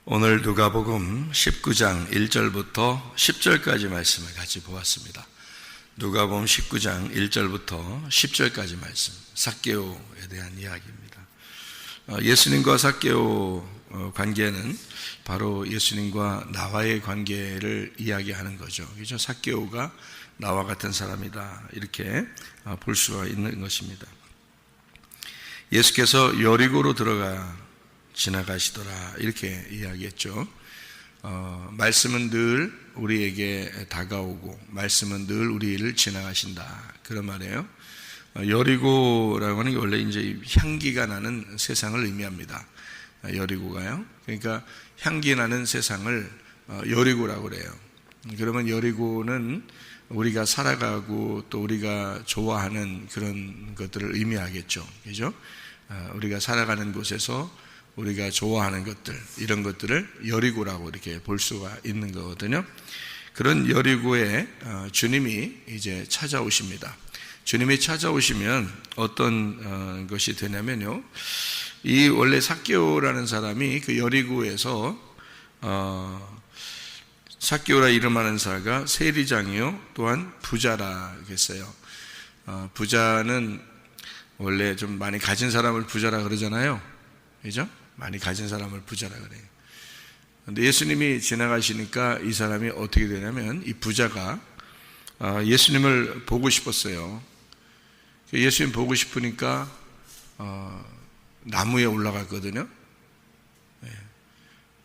오늘 누가복음 19장 1절부터 10절까지 말씀을 같이 보았습니다. 누가복음 19장 1절부터 10절까지 말씀, 삭개오에 대한 이야기입니다. 예수님과 삭개오 관계는 바로 예수님과 나와의 관계를 이야기하는 거죠. 그죠? 삭개오가 나와 같은 사람이다, 이렇게 볼 수가 있는 것입니다. 예수께서 여리고로 지나가시더라, 이렇게 이야기했죠. 말씀은 늘 우리에게 다가오고 말씀은 늘 우리를 지나가신다, 그런 말이에요. 여리고라고 하는 게 원래 이제 향기가 나는 세상을 의미합니다. 여리고가요. 그러니까 향기 나는 세상을 여리고라고 그래요. 그러면 여리고는 우리가 살아가고 또 우리가 좋아하는 그런 것들을 의미하겠죠. 그죠? 우리가 살아가는 곳에서 우리가 좋아하는 것들, 이런 것들을 여리고라고 이렇게 볼 수가 있는 거거든요. 그런 여리고에 주님이 이제 찾아오십니다. 주님이 찾아오시면 어떤 것이 되냐면요, 이 원래 삭개오라는 사람이 그 여리고에서 삭개오라 이름하는 자가 세리장이요 또한 부자라 했어요. 부자는 원래 좀 많이 가진 사람을 부자라 그러잖아요. 그죠? 많이 가진 사람을 부자라 그래요. 근데 예수님이 지나가시니까 이 사람이 어떻게 되냐면, 이 부자가 예수님을 보고 싶었어요. 예수님 보고 싶으니까 나무에 올라갔거든요.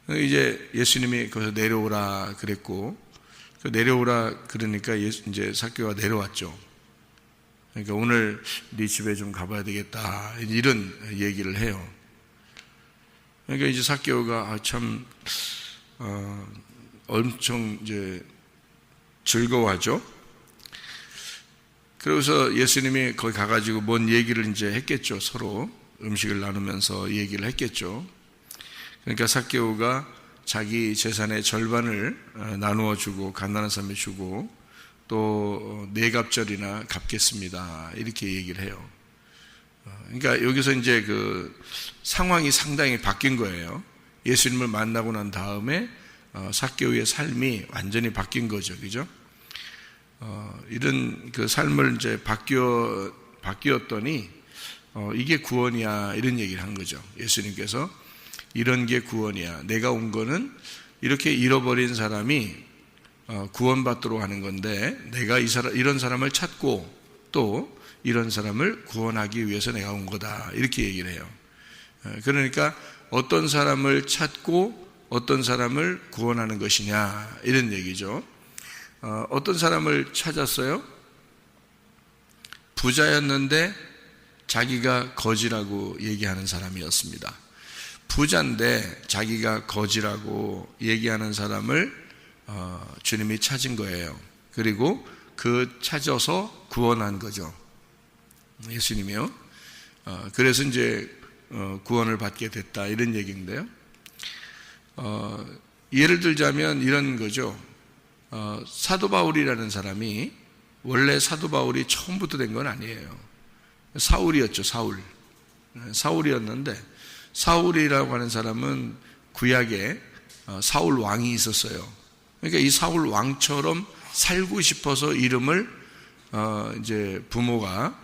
이제 예수님이 거기서 내려오라 그랬고, 내려오라 그러니까 이제 삭개오가 내려왔죠. 그러니까 오늘 네 집에 좀 가봐야 되겠다, 이런 얘기를 해요. 그러니까 이제 삭개오가 참 엄청 이제 즐거워하죠. 그래서 예수님이 거기 가가지고 뭔 얘기를 이제 했겠죠. 서로 음식을 나누면서 얘기를 했겠죠. 그러니까 삭개오가 자기 재산의 절반을 나누어 주고 가난한 사람에 주고 또 4갑절이나 갚겠습니다, 이렇게 얘기를 해요. 그러니까 여기서 이제 그 상황이 상당히 바뀐 거예요. 예수님을 만나고 난 다음에 삭개오의 삶이 완전히 바뀐 거죠. 그죠? 이런 그 삶을 이제 바뀌었더니 이게 구원이야, 이런 얘기를 한 거죠. 예수님께서 이런 게 구원이야. 내가 온 거는 이렇게 잃어버린 사람이 구원받도록 하는 건데, 내가 이런 사람을 찾고 또 이런 사람을 구원하기 위해서 내가 온 거다, 이렇게 얘기를 해요. 그러니까 어떤 사람을 찾고 어떤 사람을 구원하는 것이냐, 이런 얘기죠. 어떤 사람을 찾았어요? 부자였는데 자기가 거지라고 얘기하는 사람이었습니다. 부자인데 자기가 거지라고 얘기하는 사람을 주님이 찾은 거예요. 그리고 그 찾아서 구원한 거죠, 예수님이요. 그래서 이제 구원을 받게 됐다, 이런 얘기인데요. 예를 들자면 이런 거죠. 사도 바울이라는 사람이 원래 사도 바울이 처음부터 된 건 아니에요. 사울이었죠. 사울이었는데, 사울이라고 하는 사람은 구약에 사울 왕이 있었어요. 그러니까 이 사울 왕처럼 살고 싶어서 이름을 이제 부모가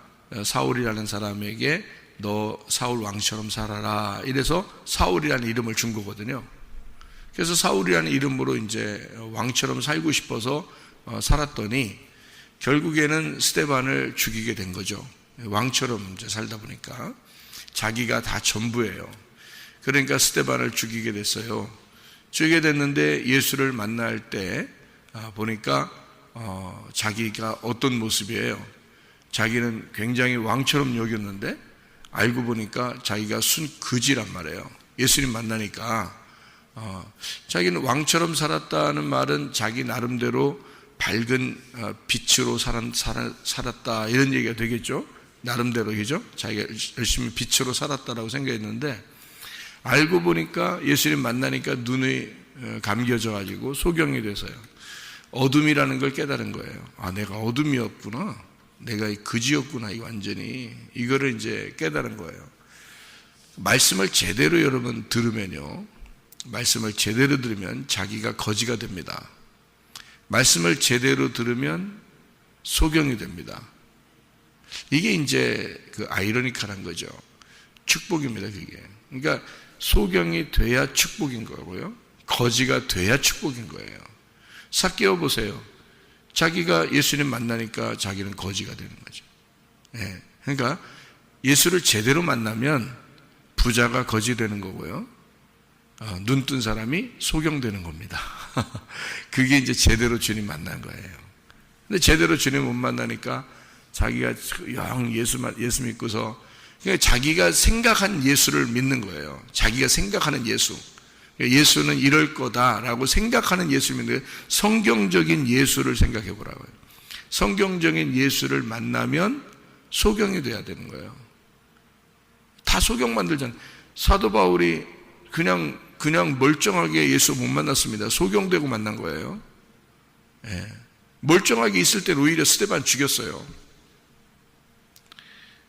사울이라는 사람에게 너 사울 왕처럼 살아라, 이래서 사울이라는 이름을 준 거거든요. 그래서 사울이라는 이름으로 이제 왕처럼 살고 싶어서 살았더니 결국에는 스데반을 죽이게 된 거죠. 왕처럼 이제 살다 보니까 자기가 다 전부예요. 그러니까 스데반을 죽이게 됐어요. 죽이게 됐는데 예수를 만날 때 보니까 자기가 어떤 모습이에요? 자기는 굉장히 왕처럼 여겼는데 알고 보니까 자기가 순거지란 말이에요. 예수님 만나니까 자기는 왕처럼 살았다는 말은 자기 나름대로 밝은 빛으로 살았다, 이런 얘기가 되겠죠. 나름대로, 그죠? 자기가 열심히 빛으로 살았다라고 생각했는데 알고 보니까 예수님 만나니까 눈이 감겨져 가지고 소경이 돼서요. 어둠이라는 걸 깨달은 거예요. 아, 내가 어둠이었구나. 내가 그지였구나. 이 완전히 이거를 이제 깨달은 거예요. 말씀을 제대로 여러분 들으면요, 말씀을 제대로 들으면 자기가 거지가 됩니다. 말씀을 제대로 들으면 소경이 됩니다. 이게 이제 그 아이러니컬한 거죠. 축복입니다, 그게. 그러니까 소경이 돼야 축복인 거고요, 거지가 돼야 축복인 거예요. 삭개오 보세요. 자기가 예수님 만나니까 자기는 거지가 되는 거죠. 예. 그러니까 예수를 제대로 만나면 부자가 거지 되는 거고요, 눈 뜬 사람이 소경되는 겁니다. 그게 이제 제대로 주님 만난 거예요. 근데 제대로 주님 못 만나니까 자기가 영 예수 믿고서 그러니까 자기가 생각한 예수를 믿는 거예요. 자기가 생각하는 예수. 예수는 이럴 거다라고 생각하는 예수를 믿는 거예요. 성경적인 예수를 생각해 보라고요. 성경적인 예수를 만나면 소경이 돼야 되는 거예요. 다 소경 만들잖아요. 사도 바울이 그냥 멀쩡하게 예수 못 만났습니다. 소경되고 만난 거예요. 예. 멀쩡하게 있을 때는 오히려 스데반 죽였어요.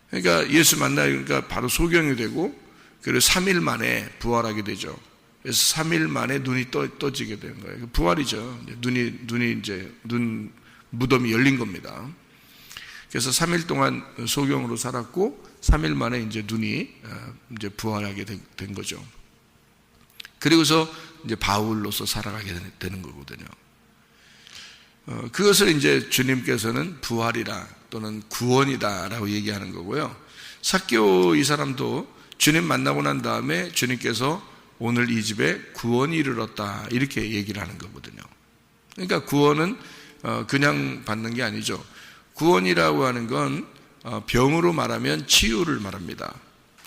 그러니까 예수 만나니까 바로 소경이 되고, 그리고 3일 만에 부활하게 되죠. 그래서 3일 만에 눈이 떠지게 되는 거예요. 부활이죠. 눈이 이제 눈 무덤이 열린 겁니다. 그래서 3일 동안 소경으로 살았고 3일 만에 이제 눈이 이제 부활하게 된 거죠. 그리고서 이제 바울로서 살아가게 되는 거거든요. 그것을 이제 주님께서는 부활이라 또는 구원이다라고 얘기하는 거고요. 삭개오 이 사람도 주님 만나고 난 다음에 주님께서 오늘 이 집에 구원이 이르렀다 이렇게 얘기를 하는 거거든요. 그러니까 구원은 그냥 받는 게 아니죠. 구원이라고 하는 건 병으로 말하면 치유를 말합니다.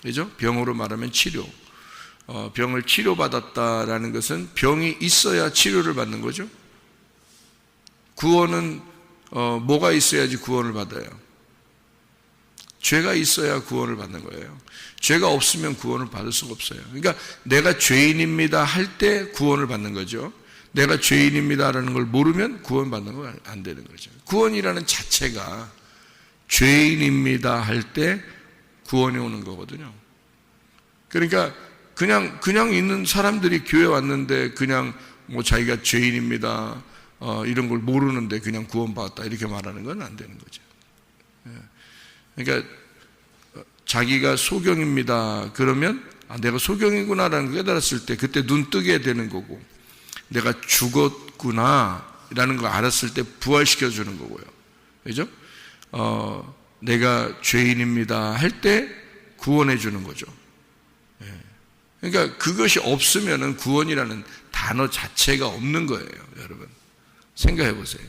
그죠? 병으로 말하면 치료. 병을 치료받았다라는 것은 병이 있어야 치료를 받는 거죠. 구원은 뭐가 있어야지 구원을 받아요? 죄가 있어야 구원을 받는 거예요. 죄가 없으면 구원을 받을 수가 없어요. 그러니까 내가 죄인입니다 할 때 구원을 받는 거죠. 내가 죄인입니다라는 걸 모르면 구원 받는 건 안 되는 거죠. 구원이라는 자체가 죄인입니다 할 때 구원이 오는 거거든요. 그러니까 그냥 있는 사람들이 교회 왔는데 그냥 뭐 자기가 죄인입니다 이런 걸 모르는데 그냥 구원받았다 이렇게 말하는 건 안 되는 거죠. 그러니까 자기가 소경입니다 그러면 내가 소경이구나라는 걸 깨달았을 때 그때 눈 뜨게 되는 거고, 내가 죽었구나 라는 걸 알았을 때 부활시켜 주는 거고요. 그죠? 내가 죄인입니다 할 때 구원해 주는 거죠. 그러니까 그것이 없으면은 구원이라는 단어 자체가 없는 거예요. 여러분 생각해 보세요.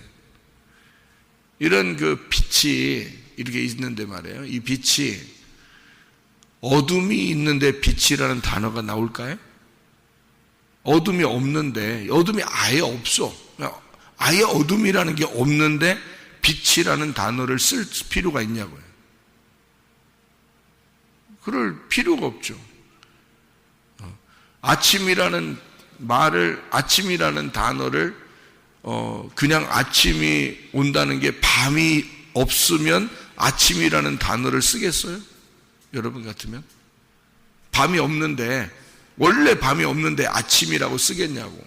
이런 그 빛이 이렇게 있는데 말이에요. 이 빛이 어둠이 있는데 빛이라는 단어가 나올까요? 어둠이 없는데, 어둠이 아예 없어. 아예 어둠이라는 게 없는데 빛이라는 단어를 쓸 필요가 있냐고요. 그럴 필요가 없죠. 아침이라는 단어를 그냥 아침이 온다는 게 밤이 없으면 아침이라는 단어를 쓰겠어요? 여러분 같으면? 밤이 없는데, 원래 밤이 없는데 아침이라고 쓰겠냐고.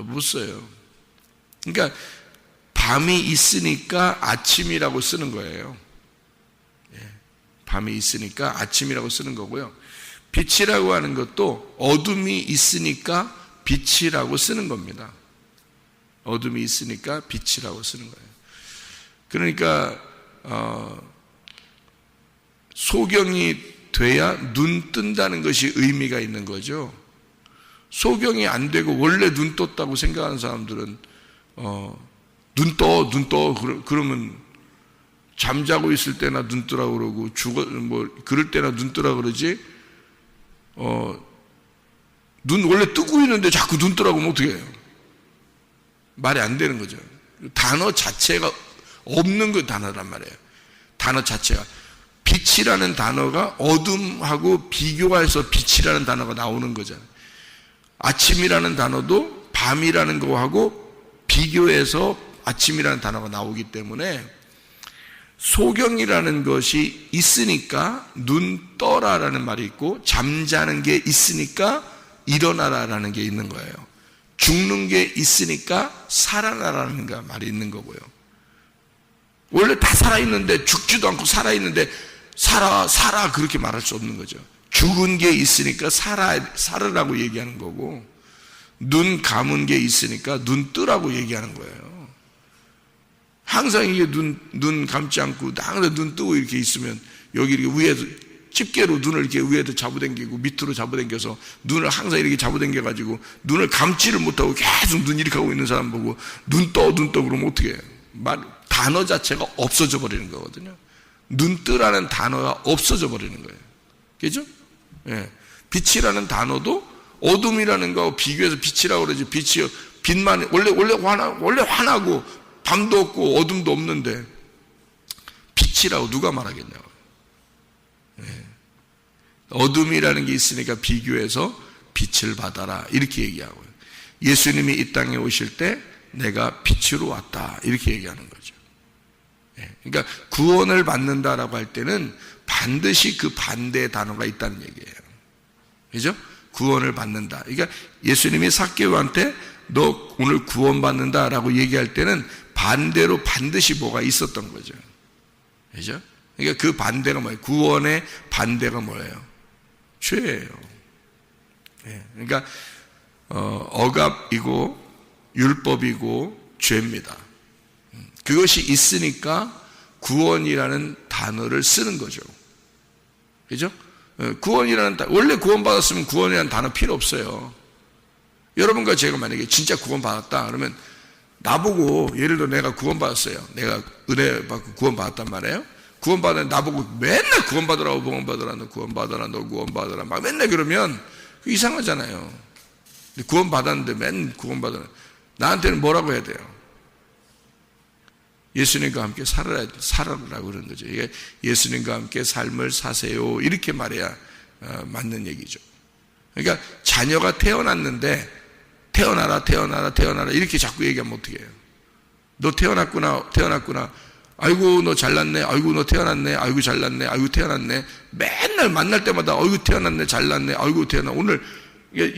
못 써요. 그러니까 밤이 있으니까 아침이라고 쓰는 거예요. 밤이 있으니까 아침이라고 쓰는 거고요. 빛이라고 하는 것도 어둠이 있으니까 빛이라고 쓰는 겁니다. 어둠이 있으니까 빛이라고 쓰는 거예요. 그러니까 소경이 돼야 눈 뜬다는 것이 의미가 있는 거죠. 소경이 안 되고 원래 눈 떴다고 생각하는 사람들은 눈 떠 그러면 잠자고 있을 때나 눈 뜨라고 그러고 그럴 때나 눈 뜨라고 그러지, 눈 원래 뜨고 있는데 자꾸 눈 뜨라고 하면 어떻게 해요? 말이 안 되는 거죠. 단어 자체가 없는 그 단어란 말이에요. 단어 자체가 빛이라는 단어가 어둠하고 비교해서 빛이라는 단어가 나오는 거잖아요. 아침이라는 단어도 밤이라는 거하고 비교해서 아침이라는 단어가 나오기 때문에 소경이라는 것이 있으니까 눈 떠라라는 말이 있고, 잠자는 게 있으니까 일어나라라는 게 있는 거예요. 죽는 게 있으니까 살아나라는 말이 있는 거고요. 원래 다 살아있는데, 죽지도 않고 살아있는데 살아 그렇게 말할 수 없는 거죠. 죽은 게 있으니까 살으라고 얘기하는 거고, 눈 감은 게 있으니까 눈 뜨라고 얘기하는 거예요. 항상 이게 눈 감지 않고 항상 눈 뜨고 이렇게 있으면, 여기 이렇게 위에서 집게로 눈을 이렇게 위에도 잡아당기고 밑으로 잡아당겨서 눈을 항상 이렇게 잡아당겨가지고 눈을 감지를 못하고 계속 눈 이렇게 하고 있는 사람 보고 눈 떠 그러면 어떻게 해요? 단어 자체가 없어져 버리는 거거든요. 눈 뜨라는 단어가 없어져 버리는 거예요. 그죠? 예. 빛이라는 단어도 어둠이라는 거하고 비교해서 빛이라고 그러지, 빛만, 원래 환하고 밤도 없고 어둠도 없는데 빛이라고 누가 말하겠냐고. 예. 어둠이라는 게 있으니까 비교해서 빛을 받아라 이렇게 얘기하고요. 예수님이 이 땅에 오실 때 내가 빛으로 왔다 이렇게 얘기하는 거죠. 예. 그러니까 구원을 받는다라고 할 때는 반드시 그 반대의 단어가 있다는 얘기예요. 그죠? 구원을 받는다. 그러니까 예수님이 삭개오한테 너 오늘 구원받는다라고 얘기할 때는 반대로 반드시 뭐가 있었던 거죠. 그죠? 그러니까 그 반대가 뭐예요? 구원의 반대가 뭐예요? 죄예요. 예. 그러니까 억압이고 율법이고 죄입니다. 그것이 있으니까 구원이라는 단어를 쓰는 거죠. 그죠? 구원이라는 원래 구원받았으면 구원이라는 단어 필요 없어요. 여러분과 제가 만약에 진짜 구원받았다 그러면 나보고, 예를 들어 내가 구원받았어요. 내가 은혜 받고 구원받았단 말이에요. 구원받았는데 나보고 맨날 구원받으라고, 너 구원받으라 막 맨날 그러면 이상하잖아요. 구원받았는데 맨날 구원받으라. 나한테는 뭐라고 해야 돼요? 예수님과 함께 살아라고 그러는 거죠. 이게 예수님과 함께 삶을 사세요 이렇게 말해야 맞는 얘기죠. 그러니까 자녀가 태어났는데 태어나라 이렇게 자꾸 얘기하면 어떻게 해요? 너 태어났구나. 아이고 너 잘났네. 아이고 너 태어났네. 아이고 잘났네. 아이고 태어났네. 맨날 만날 때마다 아이고 태어났네. 잘났네. 아이고 태어났네. 오늘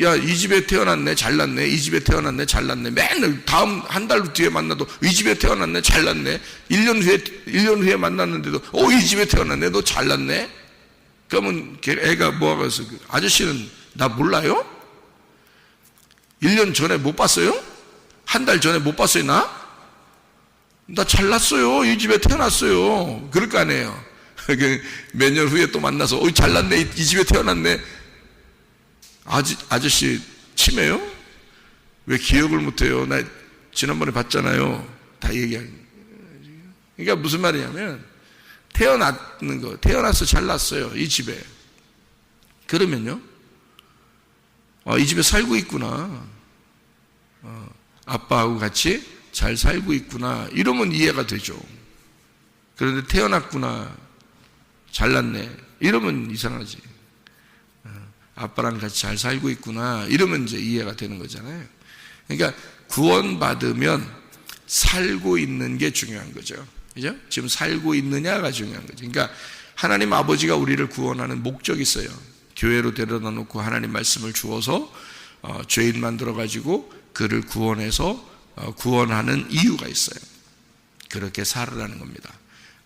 야 이 집에 태어났네. 잘났네. 이 집에 태어났네. 잘났네. 맨날 다음 한 달 뒤에 만나도 이 집에 태어났네. 잘났네. 1년 후에 만났는데도 이 집에 태어났네. 너 잘났네. 그러면 애가 뭐하고 해서 아저씨는 나 몰라요? 1년 전에 못 봤어요? 한 달 전에 못 봤어요, 나 잘났어요. 이 집에 태어났어요. 그럴 거 아니에요. 몇 년 후에 또 만나서, 잘났네. 이 집에 태어났네. 아저씨, 치매요? 왜 기억을 못해요? 나 지난번에 봤잖아요. 다 얘기하는. 그러니까 무슨 말이냐면, 태어나서 잘났어요. 이 집에. 그러면요. 이 집에 살고 있구나. 아빠하고 같이 잘 살고 있구나. 이러면 이해가 되죠. 그런데 태어났구나. 잘났네. 이러면 이상하지. 아빠랑 같이 잘 살고 있구나. 이러면 이제 이해가 되는 거잖아요. 그러니까 구원받으면 살고 있는 게 중요한 거죠. 그죠? 지금 살고 있느냐가 중요한 거죠. 그러니까 하나님 아버지가 우리를 구원하는 목적이 있어요. 교회로 데려다 놓고 하나님 말씀을 주어서 죄인 만들어가지고 그를 구원해서 구원하는 이유가 있어요. 그렇게 살으라는 겁니다.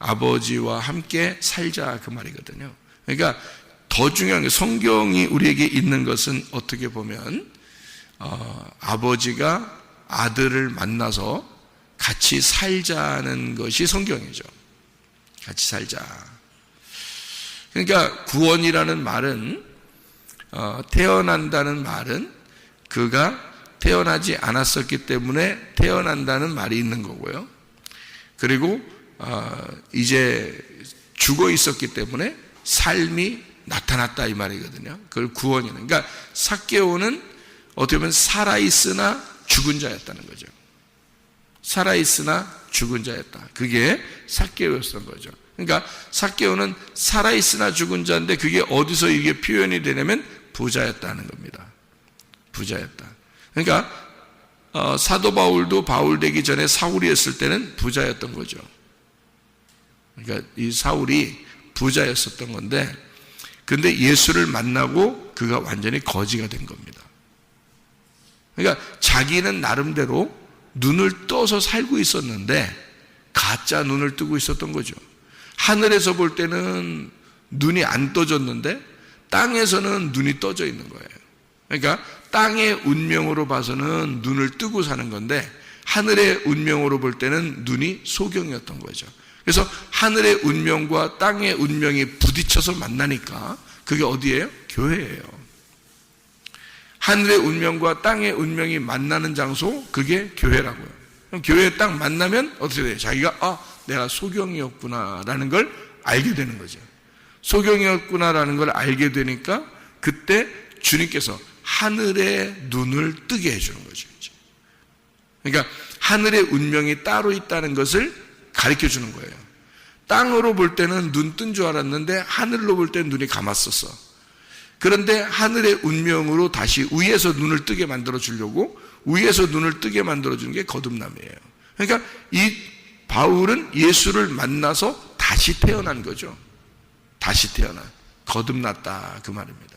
아버지와 함께 살자 그 말이거든요. 그러니까 더 중요한 게, 성경이 우리에게 있는 것은 어떻게 보면 아버지가 아들을 만나서 같이 살자는 것이 성경이죠. 같이 살자. 그러니까 구원이라는 말은, 태어난다는 말은 그가 태어나지 않았었기 때문에 태어난다는 말이 있는 거고요. 그리고 이제 죽어 있었기 때문에 삶이 나타났다 이 말이거든요. 그걸 구원이는. 그러니까 삭개오는 어떻게 보면 살아있으나 죽은 자였다는 거죠. 살아있으나 죽은 자였다. 그게 삭개오였던 거죠. 그러니까 삭개오는 살아있으나 죽은 자인데 그게 어디서 이게 표현이 되냐면 부자였다는 겁니다. 부자였다. 그러니까 사도 바울도 바울 되기 전에 사울이었을 때는 부자였던 거죠. 그러니까 이 사울이 부자였었던 건데, 근데 예수를 만나고 그가 완전히 거지가 된 겁니다. 그러니까 자기는 나름대로 눈을 떠서 살고 있었는데 가짜 눈을 뜨고 있었던 거죠. 하늘에서 볼 때는 눈이 안 떠졌는데 땅에서는 눈이 떠져 있는 거예요. 그러니까 땅의 운명으로 봐서는 눈을 뜨고 사는 건데 하늘의 운명으로 볼 때는 눈이 소경이었던 거죠. 그래서 하늘의 운명과 땅의 운명이 부딪혀서 만나니까 그게 어디예요? 교회예요. 하늘의 운명과 땅의 운명이 만나는 장소, 그게 교회라고요. 그럼 교회에 딱 만나면 어떻게 돼요? 자기가 내가 소경이었구나라는 걸 알게 되는 거죠. 소경이었구나라는 걸 알게 되니까 그때 주님께서 하늘의 눈을 뜨게 해주는 거죠. 그러니까 하늘의 운명이 따로 있다는 것을 가르쳐 주는 거예요. 땅으로 볼 때는 눈 뜬 줄 알았는데 하늘로 볼 때는 눈이 감았었어. 그런데 하늘의 운명으로 다시 위에서 눈을 뜨게 만들어 주려고 위에서 눈을 뜨게 만들어 주는 게 거듭남이에요. 그러니까 이 바울은 예수를 만나서 다시 태어난 거죠. 다시 태어난, 거듭났다 그 말입니다.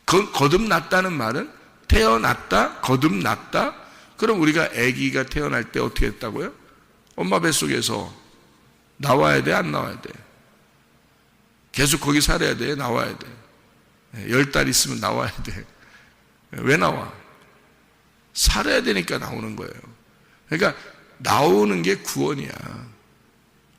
거듭났다는 말은 태어났다, 거듭났다. 그럼 우리가 아기가 태어날 때 어떻게 했다고요? 엄마 뱃속에서 나와야 돼, 안 나와야 돼? 계속 거기 살아야 돼, 나와야 돼? 10달 있으면 나와야 돼. 왜 나와? 살아야 되니까 나오는 거예요. 그러니까 나오는 게 구원이야.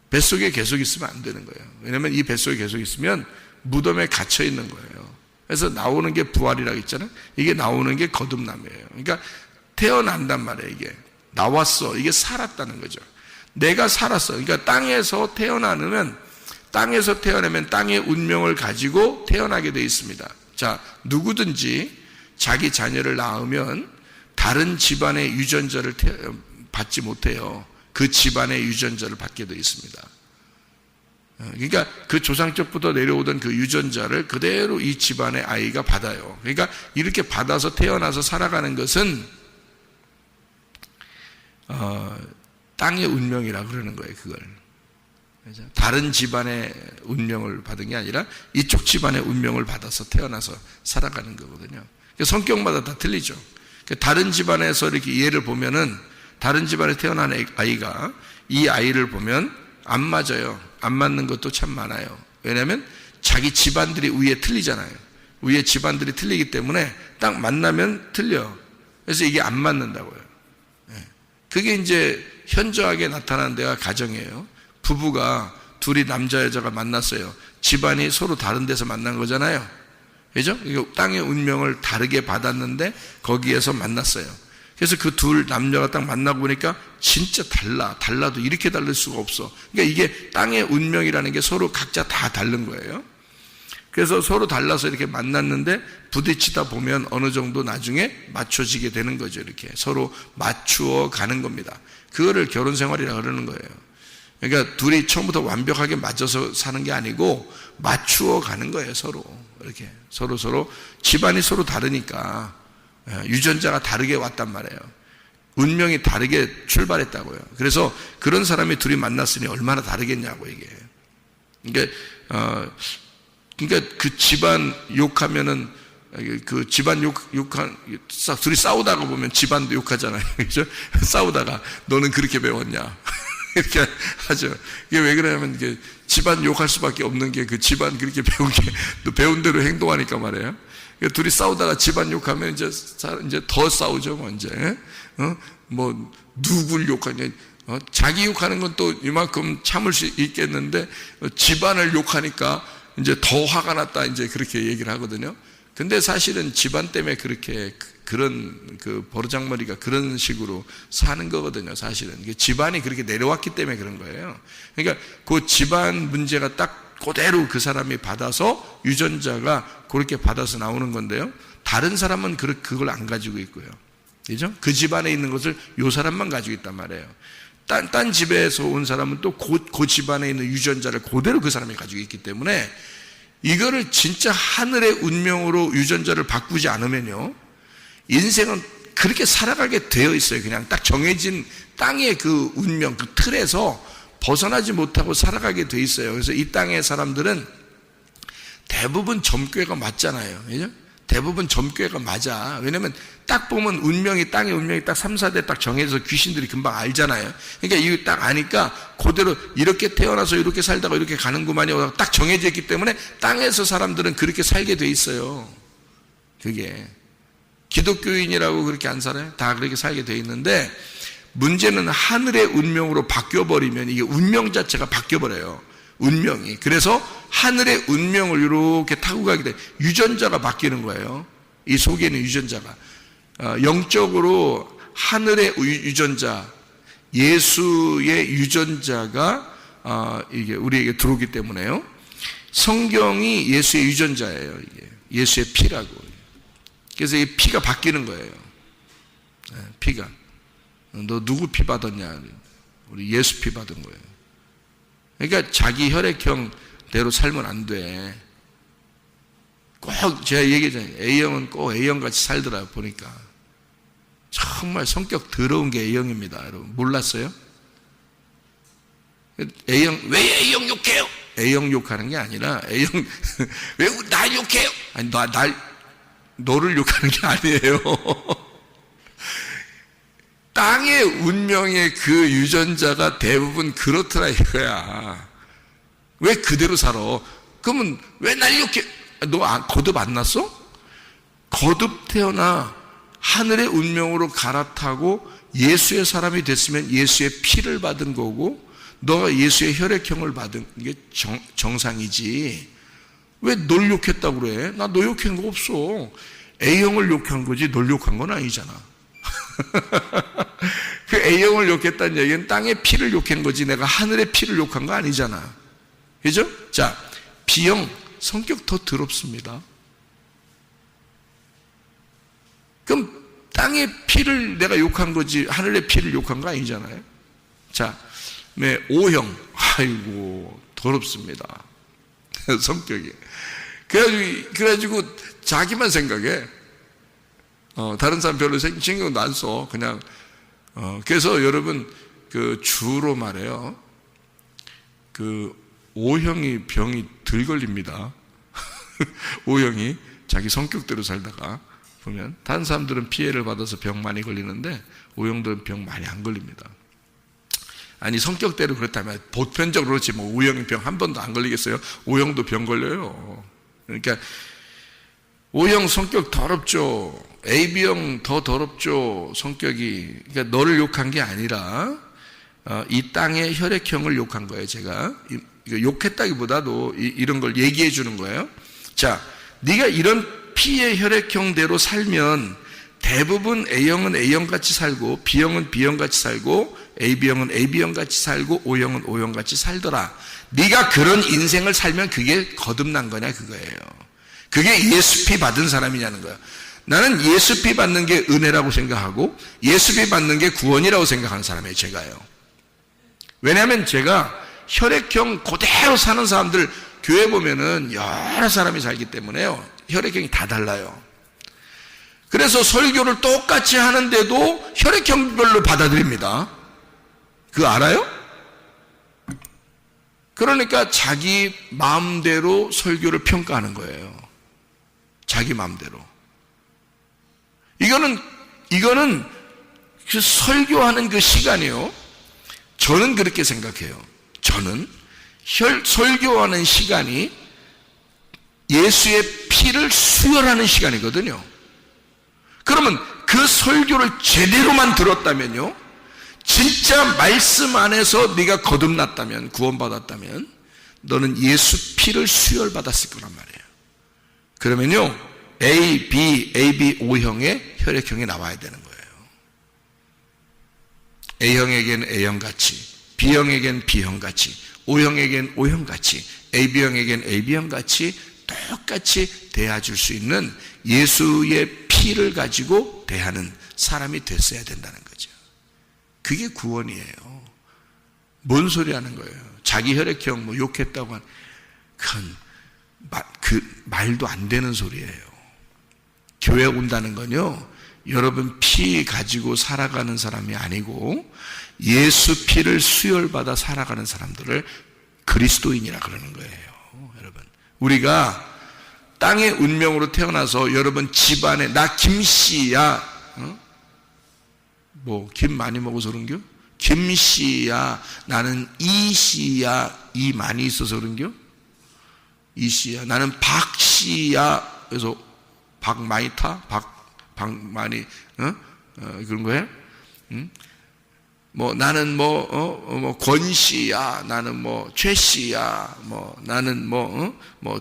뱃속에 계속 있으면 안 되는 거예요. 왜냐하면 이 뱃속에 계속 있으면 무덤에 갇혀 있는 거예요. 그래서 나오는 게 부활이라고 했잖아요. 이게 나오는 게 거듭남이에요. 그러니까 태어난단 말이에요. 이게 나왔어. 이게 살았다는 거죠. 내가 살았어. 그러니까 땅에서 태어나면 땅의 운명을 가지고 태어나게 되어 있습니다. 자, 누구든지 자기 자녀를 낳으면 다른 집안의 유전자를 받지 못해요. 그 집안의 유전자를 받게 되어 있습니다. 그러니까 그 조상적부터 내려오던 그 유전자를 그대로 이 집안의 아이가 받아요. 그러니까 이렇게 받아서 태어나서 살아가는 것은 땅의 운명이라 그러는 거예요. 그걸 다른 집안의 운명을 받은 게 아니라 이쪽 집안의 운명을 받아서 태어나서 살아가는 거거든요. 성격마다 다 틀리죠. 다른 집안에서 이렇게 예를 보면은 다른 집안에 태어난 아이가 이 아이를 보면 안 맞아요. 안 맞는 것도 참 많아요. 왜냐하면 자기 집안들이 위에 틀리잖아요. 위에 집안들이 틀리기 때문에 딱 만나면 틀려. 그래서 이게 안 맞는다고요. 그게 이제 현저하게 나타나는 데가 가정이에요. 부부가 둘이 남자 여자가 만났어요. 집안이 서로 다른 데서 만난 거잖아요. 그죠? 땅의 운명을 다르게 받았는데 거기에서 만났어요. 그래서 그 둘 남녀가 딱 만나고 보니까 진짜 달라도 이렇게 다를 수가 없어. 그러니까 이게 땅의 운명이라는 게 서로 각자 다 다른 거예요. 그래서 서로 달라서 이렇게 만났는데 부딪히다 보면 어느 정도 나중에 맞춰지게 되는 거죠. 이렇게 서로 맞추어 가는 겁니다. 그거를 결혼 생활이라고 그러는 거예요. 그러니까 둘이 처음부터 완벽하게 맞춰서 사는 게 아니고 맞추어 가는 거예요. 서로 이렇게 서로 집안이 서로 다르니까 유전자가 다르게 왔단 말이에요. 운명이 다르게 출발했다고요. 그래서 그런 사람이 둘이 만났으니 얼마나 다르겠냐고 이게. 그러니까 그 집안 욕하면은 그 집안 욕한 둘이 싸우다가 보면 집안도 욕하잖아요. 그죠? 싸우다가 너는 그렇게 배웠냐? 이렇게 하죠. 이게 왜 그러냐면 이게 집안 욕할 수밖에 없는 게 그 집안 그렇게 배운 게 또 배운 대로 행동하니까 말이에요. 그러니까 둘이 싸우다가 집안 욕하면 이제 더 싸우죠. 뭐 이제 뭐 누굴 욕하냐? 자기 욕하는 건 또 이만큼 참을 수 있겠는데 집안을 욕하니까 이제 더 화가 났다 이제 그렇게 얘기를 하거든요. 근데 사실은 집안 때문에 그렇게 그런 그 버르장머리가 그런 식으로 사는 거거든요. 사실은 집안이 그렇게 내려왔기 때문에 그런 거예요. 그러니까 그 집안 문제가 딱 그대로 그 사람이 받아서 유전자가 그렇게 받아서 나오는 건데요. 다른 사람은 그걸 안 가지고 있고요. 그죠? 그 집안에 있는 것을 요 사람만 가지고 있단 말이에요. 딴 집에서 온 사람은 또 그 집안에 있는 유전자를 그대로 그 사람이 가지고 있기 때문에 이거를 진짜 하늘의 운명으로 유전자를 바꾸지 않으면요, 인생은 그렇게 살아가게 되어 있어요. 그냥 딱 정해진 땅의 그 운명, 그 틀에서 벗어나지 못하고 살아가게 돼 있어요. 그래서 이 땅의 사람들은 대부분 점괘가 맞잖아요. 그죠? 대부분 점괘가 맞아. 왜냐면 딱 보면 운명이, 땅의 운명이 딱 3, 4대 딱 정해져서 귀신들이 금방 알잖아요. 그러니까 이거 딱 아니까 그대로 이렇게 태어나서 이렇게 살다가 이렇게 가는구만요. 딱 정해져 있기 때문에 땅에서 사람들은 그렇게 살게 돼 있어요. 그게. 기독교인이라고 그렇게 안 살아요? 다 그렇게 살게 돼 있는데, 문제는 하늘의 운명으로 바뀌어버리면 이게 운명 자체가 바뀌어버려요. 운명이. 그래서 하늘의 운명을 이렇게 타고 가게 돼. 유전자가 바뀌는 거예요. 이 속에 있는 유전자가. 영적으로 하늘의 유전자, 예수의 유전자가 이게 우리에게 들어오기 때문에요. 성경이 예수의 유전자예요. 이게 예수의 피라고. 그래서 이 피가 바뀌는 거예요. 피가. 너 누구 피 받았냐? 우리 예수 피 받은 거예요. 그러니까 자기 혈액형대로 살면 안 돼. 꼭 제가 얘기했잖아요. A형은 꼭 A형같이 살더라 보니까. 정말 성격 더러운 게 A형입니다. 여러분 몰랐어요? A형, 왜 A형 욕해요? A형 욕하는 게 아니라 A형 왜 날 욕해요? 아니 너를 욕하는 게 아니에요. 땅의 운명의 그 유전자가 대부분 그렇더라 이거야. 왜 그대로 살아? 그러면 왜 날 욕해? 너 거듭 안 났어? 거듭 태어나 하늘의 운명으로 갈아타고 예수의 사람이 됐으면 예수의 피를 받은 거고, 너가 예수의 혈액형을 받은 게 정상이지. 왜 널 욕했다고 그래? 나 너 욕한 거 없어. A형을 욕한 거지 널 욕한 건 아니잖아. 그 A형을 욕했다는 얘기는 땅의 피를 욕한 거지 내가 하늘의 피를 욕한 거 아니잖아. 그죠? 자, B형 성격 더 더럽습니다. 그럼 땅의 피를 내가 욕한 거지 하늘의 피를 욕한 거 아니잖아요. 자, O형, 아이고 더럽습니다. 성격이. 그래가지고 자기만 생각해. 다른 사람 별로 신경도 안 써. 그냥. 그래서 여러분, 그 주로 말해요. 그 O형이 병이 덜 걸립니다. O형이 자기 성격대로 살다가 보면, 다른 사람들은 피해를 받아서 병 많이 걸리는데 O형들은 병 많이 안 걸립니다. 아니 성격대로 그렇다면 보편적으로 그렇지 뭐 O형이 병 한 번도 안 걸리겠어요? O형도 병 걸려요. 그러니까 O형 성격 더럽죠. AB형 더 더럽죠. 성격이. 그러니까 너를 욕한 게 아니라 이 땅의 혈액형을 욕한 거예요. 제가 욕했다기보다도 이런 걸 얘기해 주는 거예요. 자, 네가 이런 피의 혈액형대로 살면 대부분 A형은 A형같이 살고 B형은 B형같이 살고 AB형은 AB형같이 살고 O형은 O형같이 살더라. 네가 그런 인생을 살면 그게 거듭난 거냐 그거예요. 그게 예수피 받은 사람이냐는 거야. 나는 예수피 받는 게 은혜라고 생각하고 예수피 받는 게 구원이라고 생각하는 사람이에요. 제가요. 왜냐하면 제가 혈액형 그대로 사는 사람들 교회 보면은 여러 사람이 살기 때문에요. 혈액형이 다 달라요. 그래서 설교를 똑같이 하는데도 혈액형별로 받아들입니다. 그거 알아요? 그러니까 자기 마음대로 설교를 평가하는 거예요. 자기 마음대로. 이거는 그 설교하는 그 시간이요. 저는 그렇게 생각해요. 저는 설교하는 시간이 예수의 피를 수혈하는 시간이거든요. 그러면 그 설교를 제대로만 들었다면요, 진짜 말씀 안에서 네가 거듭났다면, 구원받았다면 너는 예수 피를 수혈받았을 거란 말이에요. 그러면요 A, B, O형의 혈액형이 나와야 되는 거예요. A형에겐 A형같이, B형에겐 B형같이, O형에겐 O형같이, AB형에겐 AB형같이 똑같이 대해줄 수 있는 예수의 피를 가지고 대하는 사람이 됐어야 된다는 거죠. 그게 구원이에요. 뭔 소리 하는 거예요? 자기 혈액형 뭐 욕했다고 하는, 그 말도 안 되는 소리예요. 교회 온다는 건요, 여러분 피 가지고 살아가는 사람이 아니고 예수 피를 수혈받아 살아가는 사람들을 그리스도인이라 그러는 거예요. 여러분, 우리가 땅의 운명으로 태어나서 여러분 집안에 나 김씨야, 뭐 김 많이 먹어서 그런겨? 김씨야, 나는 이씨야, 이 많이 있어서 그런겨? 이씨야, 나는 박씨야, 그래서 박 많이 타? 박 많이, 그런 거예요? 뭐, 나는 뭐 권씨야, 나는 뭐 최씨야, 뭐, 나는 뭐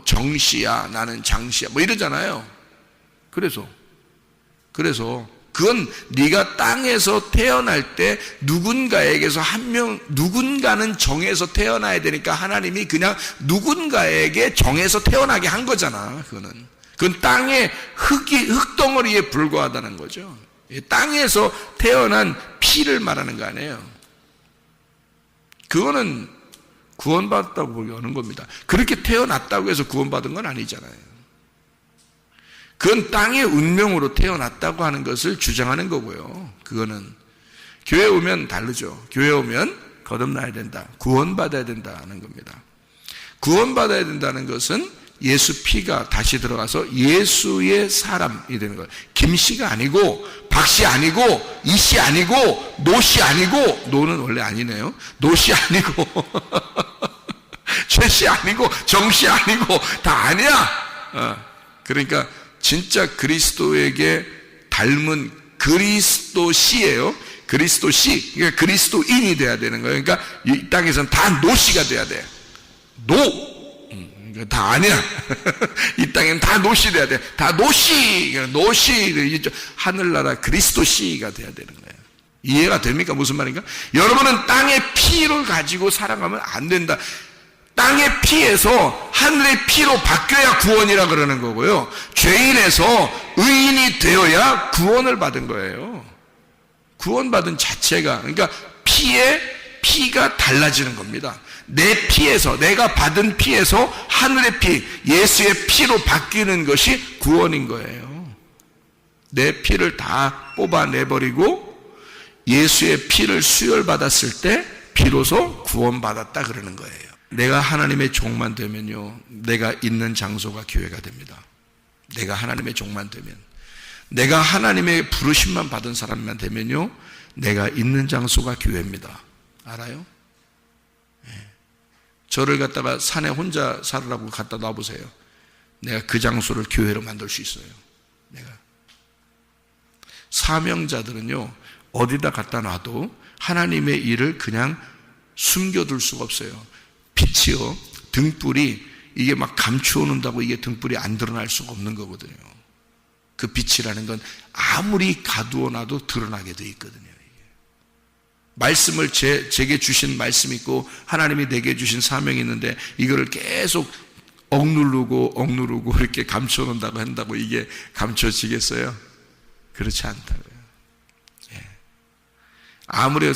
정씨야, 나는 장씨야, 뭐 이러잖아요. 그래서, 그건 네가 땅에서 태어날 때 누군가에게서 누군가는 정해서 태어나야 되니까 하나님이 그냥 누군가에게 정해서 태어나게 한 거잖아, 그건 땅의 흙덩어리에 불과하다는 거죠. 땅에서 태어난 피를 말하는 거 아니에요. 그거는 구원받았다고 보는 겁니다. 그렇게 태어났다고 해서 구원받은 건 아니잖아요. 그건 땅의 운명으로 태어났다고 하는 것을 주장하는 거고요. 그거는 교회 오면 다르죠. 교회 오면 거듭나야 된다, 구원받아야 된다는 겁니다. 구원받아야 된다는 것은 예수 피가 다시 들어가서 예수의 사람이 되는 거예요. 김씨가 아니고 박씨 아니고 이씨 아니고 노씨 아니고, 노는 원래 아니네요. 노씨 아니고 최씨 아니고 정씨 아니고 다 아니야. 그러니까 진짜 그리스도에게 닮은 그리스도씨예요. 그리스도씨, 그러니까 그리스도인이 돼야 되는 거예요. 그러니까 이 땅에서는 다 노씨가 돼야 돼. 다 아니야. 이 땅에는 다 노씨 돼야 돼. 다 노씨, 하늘나라 그리스도씨가 돼야 되는 거예요. 이해가 됩니까? 무슨 말인가? 여러분은 땅의 피를 가지고 살아가면 안 된다. 땅의 피에서 하늘의 피로 바뀌어야 구원이라 그러는 거고요. 죄인에서 의인이 되어야 구원을 받은 거예요. 구원받은 자체가, 그러니까 피가 달라지는 겁니다. 내 피에서, 내가 받은 피에서 하늘의 피, 예수의 피로 바뀌는 것이 구원인 거예요. 내 피를 다 뽑아내버리고 예수의 피를 수혈받았을 때 비로소 구원받았다 그러는 거예요. 내가 하나님의 종만 되면요, 내가 있는 장소가 교회가 됩니다. 내가 하나님의 종만 되면, 내가 하나님의 부르심만 받은 사람만 되면요, 내가 있는 장소가 교회입니다. 알아요? 저를 갖다가 산에 혼자 살으라고 갖다 놔보세요. 내가 그 장소를 교회로 만들 수 있어요. 내가. 사명자들은요, 어디다 갖다 놔도 하나님의 일을 그냥 숨겨둘 수가 없어요. 빛이요, 등불이 이게 막 감추어 놓는다고 이게 등불이 안 드러날 수가 없는 거거든요. 그 빛이라는 건 아무리 가두어 놔도 드러나게 돼 있거든요. 이게. 말씀을 제게 주신 말씀이 있고 하나님이 내게 주신 사명이 있는데 이거를 계속 억누르고 이렇게 감춰 놓는다고 한다고 이게 감춰지겠어요? 그렇지 않다고요. 예. 아무리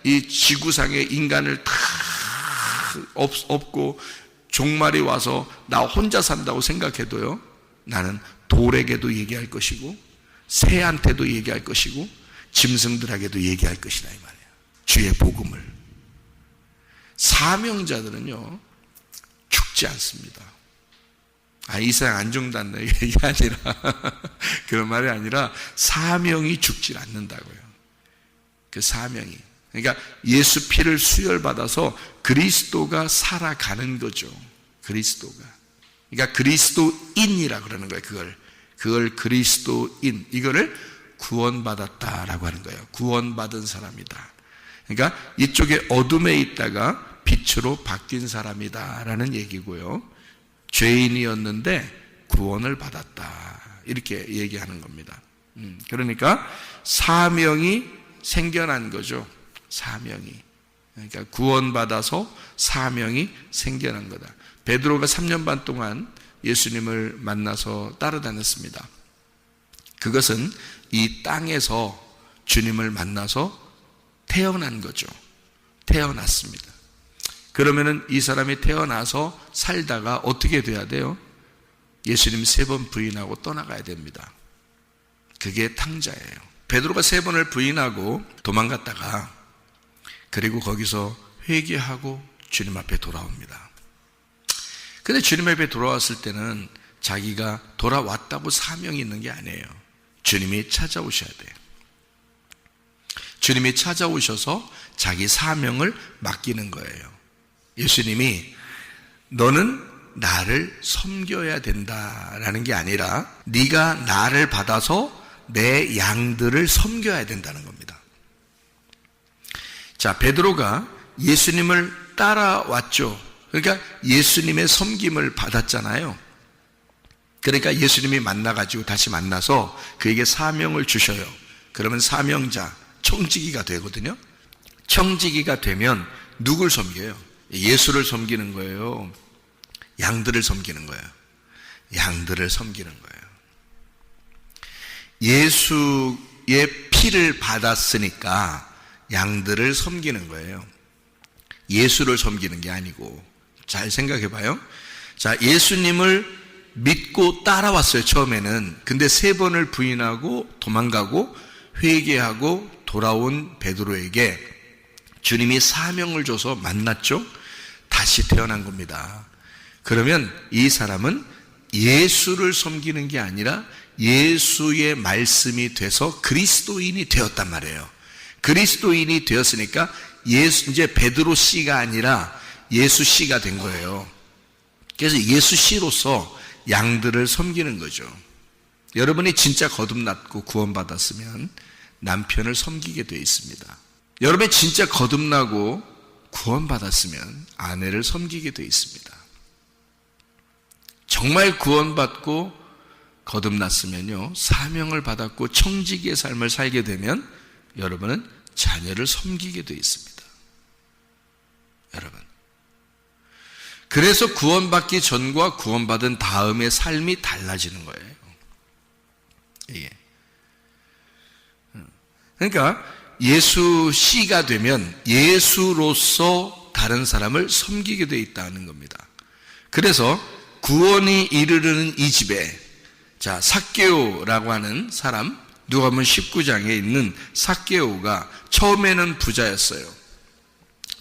이 지구상의 인간을 다 없고 종말이 와서 나 혼자 산다고 생각해도요, 나는 돌에게도 얘기할 것이고 새한테도 얘기할 것이고 짐승들에게도 얘기할 것이다 이 말이에요. 주의 복음을. 사명자들은요 죽지 않습니다. 이 세상 안정된다 이게 아니라 그런 말이 아니라 사명이 죽지 않는다고요. 그 사명이, 그러니까 예수 피를 수혈받아서 그리스도가 살아가는 거죠. 그리스도가. 그러니까 그리스도인이라 그러는 거예요. 그걸 그리스도인, 이거를 구원받았다라고 하는 거예요. 구원받은 사람이다. 그러니까 이쪽에 어둠에 있다가 빛으로 바뀐 사람이다라는 얘기고요. 죄인이었는데 구원을 받았다, 이렇게 얘기하는 겁니다. 그러니까 사명이 생겨난 거죠. 사명이. 그러니까 구원받아서 사명이 생겨난 거다. 베드로가 3년 반 동안 예수님을 만나서 따라다녔습니다. 그것은 이 땅에서 주님을 만나서 태어난 거죠. 태어났습니다. 그러면은 이 사람이 태어나서 살다가 어떻게 돼야 돼요? 예수님 3번 부인하고 떠나가야 됩니다. 그게 탕자예요. 베드로가 3번을 부인하고 도망갔다가 그리고 거기서 회개하고 주님 앞에 돌아옵니다. 근데 주님 앞에 돌아왔을 때는 자기가 돌아왔다고 사명이 있는 게 아니에요. 주님이 찾아오셔야 돼요. 주님이 찾아오셔서 자기 사명을 맡기는 거예요. 예수님이 너는 나를 섬겨야 된다라는 게 아니라 네가 나를 받아서 내 양들을 섬겨야 된다는 겁니다. 자, 베드로가 예수님을 따라왔죠. 그러니까 예수님의 섬김을 받았잖아요. 그러니까 예수님이 만나가지고 다시 만나서 그에게 사명을 주셔요. 그러면 사명자, 청지기가 되거든요. 청지기가 되면 누굴 섬겨요? 예수를 섬기는 거예요. 양들을 섬기는 거예요. 양들을 섬기는 거예요. 예수의 피를 받았으니까 양들을 섬기는 거예요. 예수를 섬기는 게 아니고. 잘 생각해 봐요. 자, 예수님을 믿고 따라왔어요, 처음에는. 근데 3번을 부인하고 도망가고 회개하고 돌아온 베드로에게 주님이 사명을 줘서 만났죠. 다시 태어난 겁니다. 그러면 이 사람은 예수를 섬기는 게 아니라 예수의 말씀이 돼서 그리스도인이 되었단 말이에요. 그리스도인이 되었으니까 이제 베드로 씨가 아니라 예수 씨가 된 거예요. 그래서 예수 씨로서 양들을 섬기는 거죠. 여러분이 진짜 거듭났고 구원받았으면 남편을 섬기게 되어 있습니다. 여러분이 진짜 거듭나고 구원받았으면 아내를 섬기게 되어 있습니다. 정말 구원받고 거듭났으면요, 사명을 받았고 청지기의 삶을 살게 되면 여러분은 자녀를 섬기게 되어 있습니다. 여러분, 그래서 구원받기 전과 구원받은 다음의 삶이 달라지는 거예요. 이게. 그러니까 예수 씨가 되면 예수로서 다른 사람을 섬기게 되어 있다는 겁니다. 그래서 구원이 이르르는 이 집에, 자, 삭개오라고 하는 사람, 누가복음 19장에 있는 삭개오가 처음에는 부자였어요.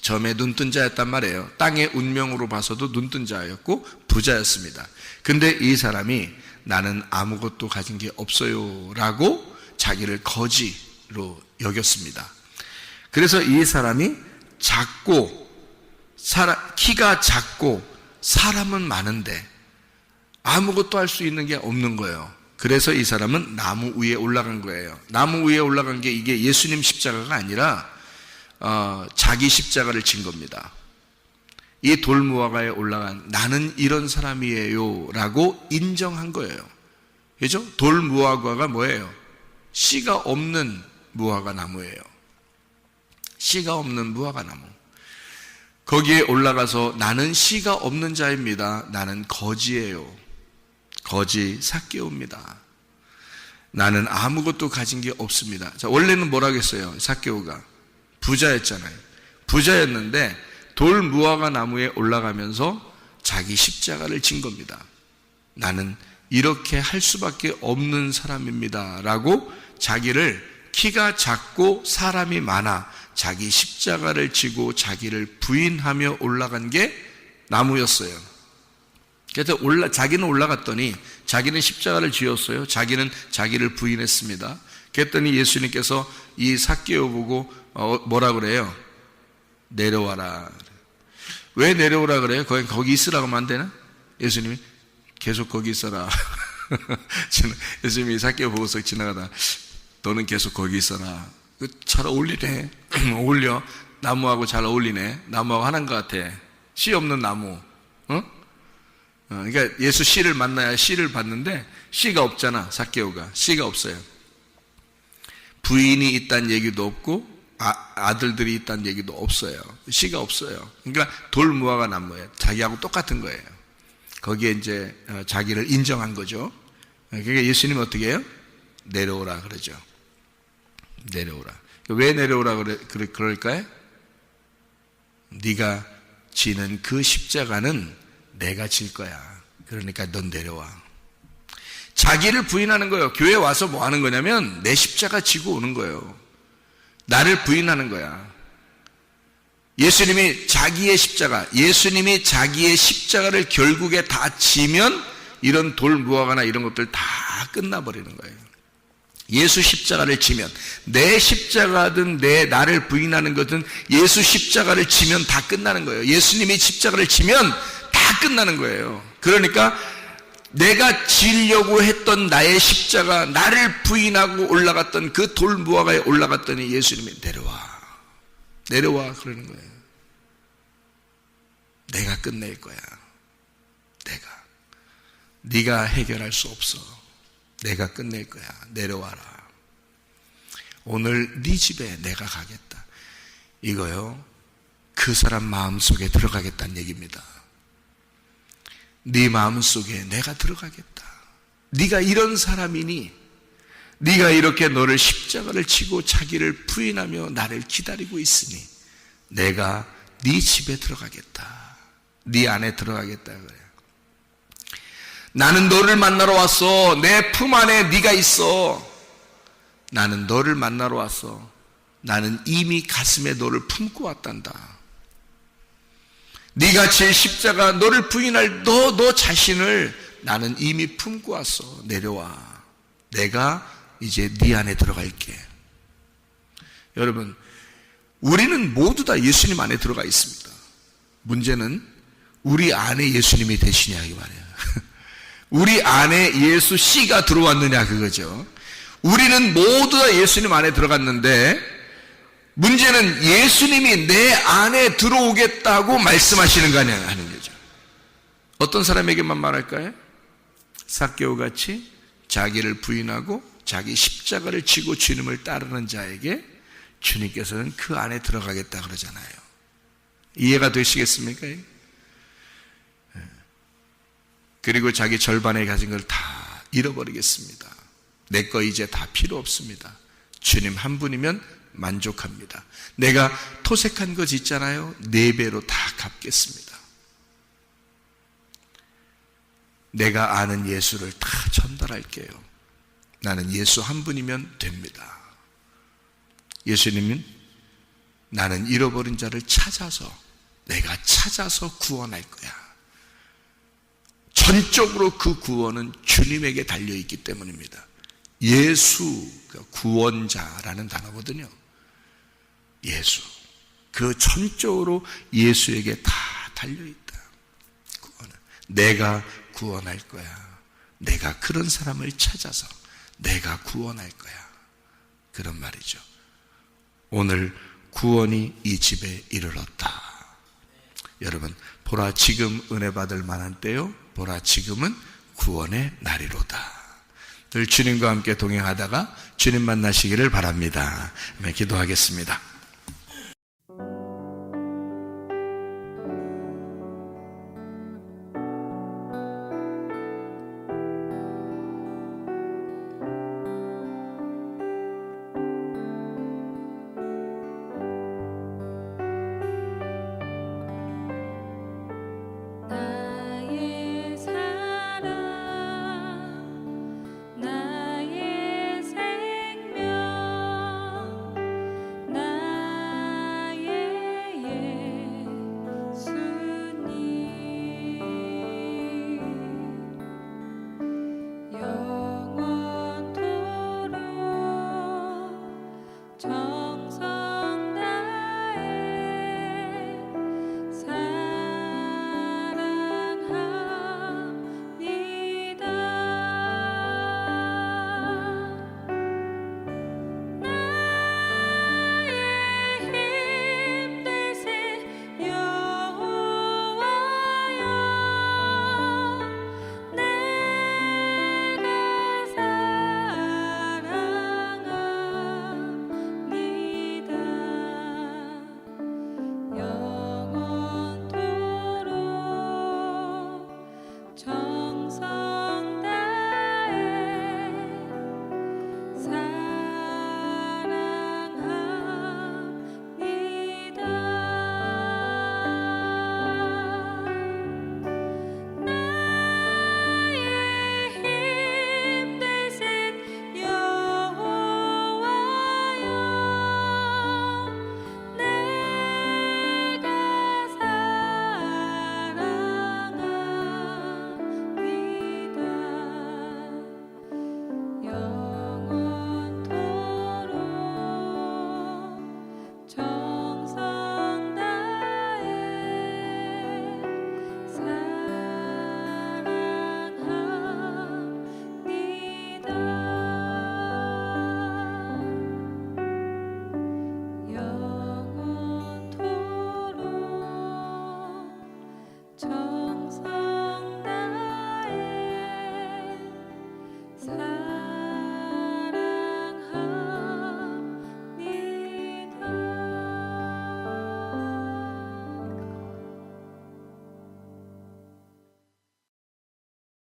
처음에 눈뜬 자였단 말이에요. 땅의 운명으로 봐서도 눈뜬 자였고 부자였습니다. 근데 이 사람이 나는 아무것도 가진 게 없어요 라고 자기를 거지로 여겼습니다. 그래서 이 사람이 키가 작고 사람은 많은데 아무것도 할 수 있는 게 없는 거예요. 그래서 이 사람은 나무 위에 올라간 거예요. 나무 위에 올라간 게 이게 예수님 십자가가 아니라 자기 십자가를 진 겁니다. 이 돌무화과에 올라간 나는 이런 사람이에요 라고 인정한 거예요. 그죠? 돌무화과가 뭐예요? 씨가 없는 무화과 나무예요. 씨가 없는 무화과 나무. 거기에 올라가서 나는 씨가 없는 자입니다. 나는 거지예요. 거지 삭개오입니다. 나는 아무것도 가진 게 없습니다. 자, 원래는 뭐라고 했어요? 삭개오가 부자였잖아요. 부자였는데 돌 무화과 나무에 올라가면서 자기 십자가를 진 겁니다. 나는 이렇게 할 수밖에 없는 사람입니다 라고 자기를, 키가 작고 사람이 많아 자기 십자가를 지고 자기를 부인하며 올라간 게 나무였어요. 그래서 자기는 올라갔더니 자기는 십자가를 지었어요. 자기는 자기를 부인했습니다. 그랬더니 예수님께서 이 삭개오 보고 뭐라 그래요? 내려와라. 왜 내려오라 그래요? 거기 있으라고 하면 안 되나? 예수님이 계속 거기 있어라. 예수님이 삭개오 보고서 지나가다 너는 계속 거기 있어라. 잘 어울리네. 어울려. 나무하고 잘 어울리네. 나무하고 하나인 것 같아. 씨 없는 나무. 그러니까 예수 씨를 만나야 씨를 받는데 씨가 없잖아. 삭개오가 씨가 없어요. 부인이 있다는 얘기도 없고 아들들이 있다는 얘기도 없어요. 씨가 없어요. 그러니까 돌무화과 나무예요. 자기하고 똑같은 거예요. 거기에 이제 자기를 인정한 거죠. 그러니까 예수님은 어떻게 해요? 내려오라 그러죠. 내려오라. 왜 내려오라 그럴까요? 네가 지는 그 십자가는 내가 질 거야. 그러니까 넌 내려와. 자기를 부인하는 거예요. 교회 와서 뭐 하는 거냐면 내 십자가 지고 오는 거예요. 나를 부인하는 거야. 예수님이 자기의 십자가를 결국에 다 지면 이런 돌무화과나 이런 것들 다 끝나버리는 거예요. 예수 십자가를 지면, 내 십자가든 나를 부인하는 것든 예수 십자가를 지면 다 끝나는 거예요. 예수님이 십자가를 지면 다 끝나는 거예요. 그러니까 내가 지려고 했던 나의 십자가, 나를 부인하고 올라갔던 그 돌무화과에 올라갔더니 예수님이 내려와 그러는 거예요. 내가 끝낼 거야. 네가 해결할 수 없어. 내가 끝낼 거야. 내려와라. 오늘 네 집에 내가 가겠다. 이거요, 그 사람 마음속에 들어가겠다는 얘기입니다. 네 마음속에 내가 들어가겠다. 네가 이런 사람이니, 네가 이렇게 너를 십자가를 지고 자기를 부인하며 나를 기다리고 있으니 내가 네 집에 들어가겠다. 네 안에 들어가겠다 그래요. 나는 너를 만나러 왔어. 내 품 안에 네가 있어. 나는 너를 만나러 왔어. 나는 이미 가슴에 너를 품고 왔단다. 네가 질 십자가, 너를 부인할 너 자신을 나는 이미 품고 왔어. 내려와. 내가 이제 네 안에 들어갈게. 여러분, 우리는 모두 다 예수님 안에 들어가 있습니다. 문제는 우리 안에 예수님이 되시냐 이 말이에요. 우리 안에 예수 씨가 들어왔느냐 그거죠. 우리는 모두 다 예수님 안에 들어갔는데 문제는 예수님이 내 안에 들어오겠다고 말씀하시는 거 아니냐 하는 거죠. 어떤 사람에게만 말할까요? 삭개오 같이 자기를 부인하고 자기 십자가를 지고 주님을 따르는 자에게 주님께서는 그 안에 들어가겠다 그러잖아요. 이해가 되시겠습니까? 그리고 자기 절반에 가진 걸 다 잃어버리겠습니다. 내 거 이제 다 필요 없습니다. 주님 한 분이면 만족합니다. 내가 토색한 것 있잖아요. 4배로 다 갚겠습니다. 내가 아는 예수를 다 전달할게요. 나는 예수 한 분이면 됩니다. 예수님은 나는 잃어버린 자를 내가 찾아서 구원할 거야. 전적으로 그 구원은 주님에게 달려있기 때문입니다. 예수, 구원자라는 단어거든요. 예수. 그 전적으로 예수에게 다 달려있다. 구원은. 내가 구원할 거야. 내가 그런 사람을 찾아서 내가 구원할 거야. 그런 말이죠. 오늘 구원이 이 집에 이르렀다. 여러분, 보라 지금 은혜 받을 만한 때요. 보라 지금은 구원의 날이로다. 늘 주님과 함께 동행하다가 주님 만나시기를 바랍니다. 네, 기도하겠습니다.